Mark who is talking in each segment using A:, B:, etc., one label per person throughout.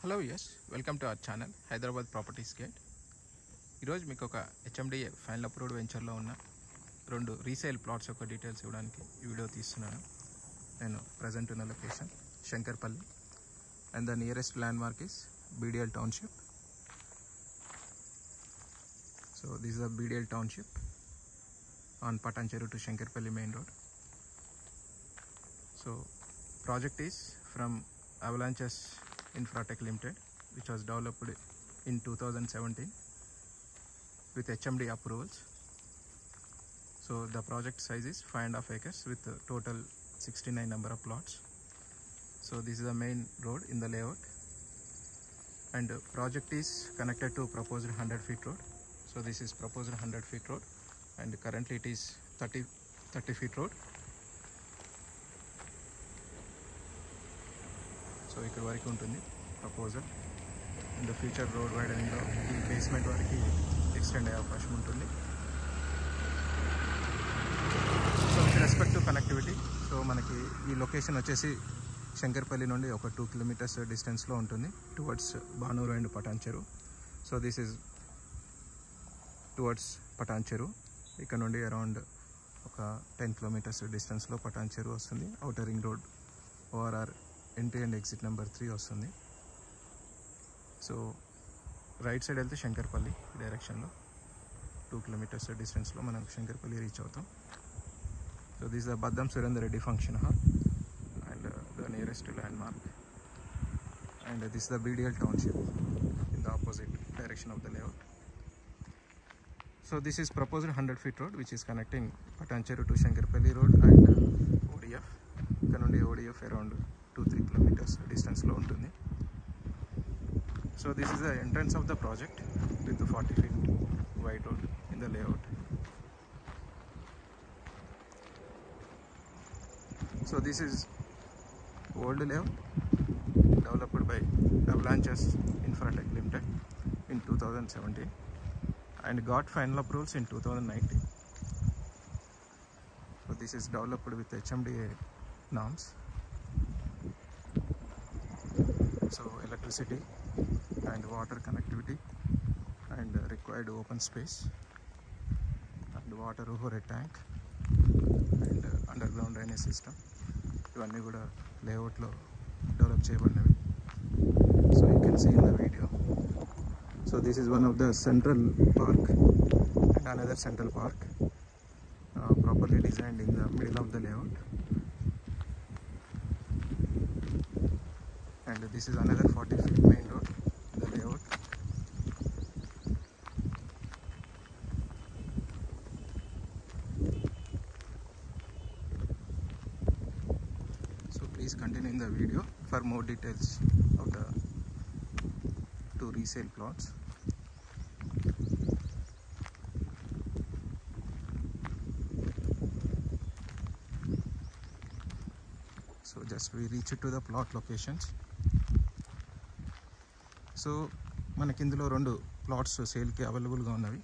A: Hello yes welcome to our channel Hyderabad properties guide. ఈరోజు మీకు ఒక హెచ్ఎండిఏ ఫైనల్ అప్రూవ్డ్ వెంచర్లో ఉన్న రెండు రీసేల్ ప్లాట్స్ యొక్క డీటెయిల్స్ ఇవ్వడానికి ఈ వీడియో తీస్తున్నాను. నేను ప్రజెంట్ ఉన్న location Shankarpalli and the nearest landmark is BDL township. So this is the BDL township on Patancheru to Shankarpalli main road. So project is from Avalanches Infratech Limited, which was developed in 2017 with HMD approvals. So the project size is 5.5 acres with total 69 number of plots. So this is the main road in the layout, and project is connected to proposed 100 feet road. So this is proposed 100 feet road, and currently it is 30 feet road. So ఇక్కడ వరకు ఉంటుంది proposal. In the future road వైడనింగ్లో ఈ basement వరకు extend అయ్యే అవకాశం ఉంటుంది. So with respect to connectivity, so మనకి ఈ లొకేషన్ వచ్చేసి శంకర్పల్లి నుండి ఒక 2 kilometers డిస్టెన్స్లో ఉంటుంది towards Banuru and Patancheru. So this is towards Patancheru. ఇక్కడ నుండి అరౌండ్ ఒక 10 kilometers డిస్టెన్స్లో పటాన్చెరు వస్తుంది. Outer ring road ORR entry and exit number 3 వస్తుంది. సో రైట్ సైడ్ వెళ్తే శంకర్పల్లి డైరెక్షన్లో 2 kilometers డిస్టెన్స్లో మనం శంకర్పల్లి రీచ్ అవుతాం. So this the Baddam Surender Reddy function hall and the nearest land mark, and this the BDL township in the opposite direction of the layout. So this is proposed 100 feet road which is connecting Patancheru to Shankarpalli road and ODF. ఇక్కడ నుండి ODF around 2-3 kilometers distance లో ఉంటుంది. So this is the entrance of the project with the 40 feet wide road in the layout. So this is old layout developed by Avalanches Infratech Limited in 2017 and got final approvals in 2019. So this is developed with HMDA norms. So electricity and water connectivity and required open space and water overhead tank and underground drainage system. ఇవన్నీ కూడా లేఅవుట్లో develop చేయబడినవి. So you can see in the video. So this is one of the central park and another central park properly designed in the middle of the layout, and this is another 40 feet main road in the layout. So please continue in the video for more details of the 2 resale plots. So just we reach to the plot locations. So మనకి ఇందులో 2 plots సేల్కి అవైలబుల్గా ఉన్నవి.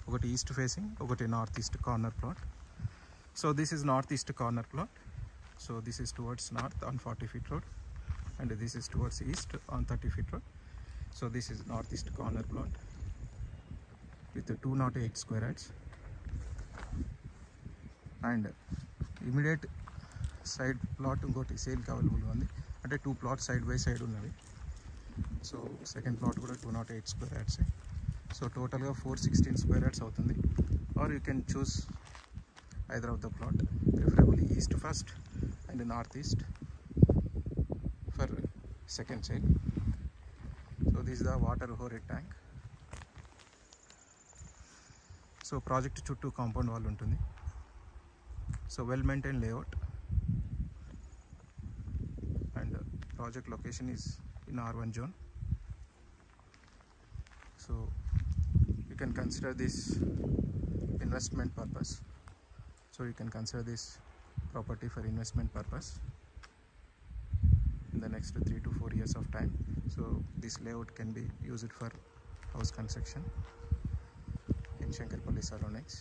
A: ఒకటి east facing, ఒకటి north east corner plot. So this is north east corner plot. So this is towards north on 40 feet road and this is towards east on 30 feet road. So this is northeast corner plot with 208 square yards, and immediate side plot ingoti sale కి available ఉంది. అంటే 2 plots side by side ఉన్నవి. So second plot కూడా 208 square yards. So టోటల్గా 416 square yards అవుతుంది. Or you can choose either of the plot, preferably east first and north east for second sale. So this is the water overhead tank. So project చుట్టూ compound wall ఉంటుంది. So well maintain layout, and project location is in R1 zone. So you can consider this investment purpose. So you can consider this property for investment purpose in the next 3 to 4 years of time. So this layout can be used for house construction in Shankarpalli surroundings.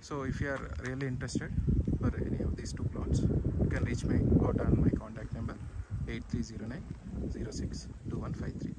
A: So if you are really interested for any of these 2 plots, you can reach me out on my contact number 8309 06 2153.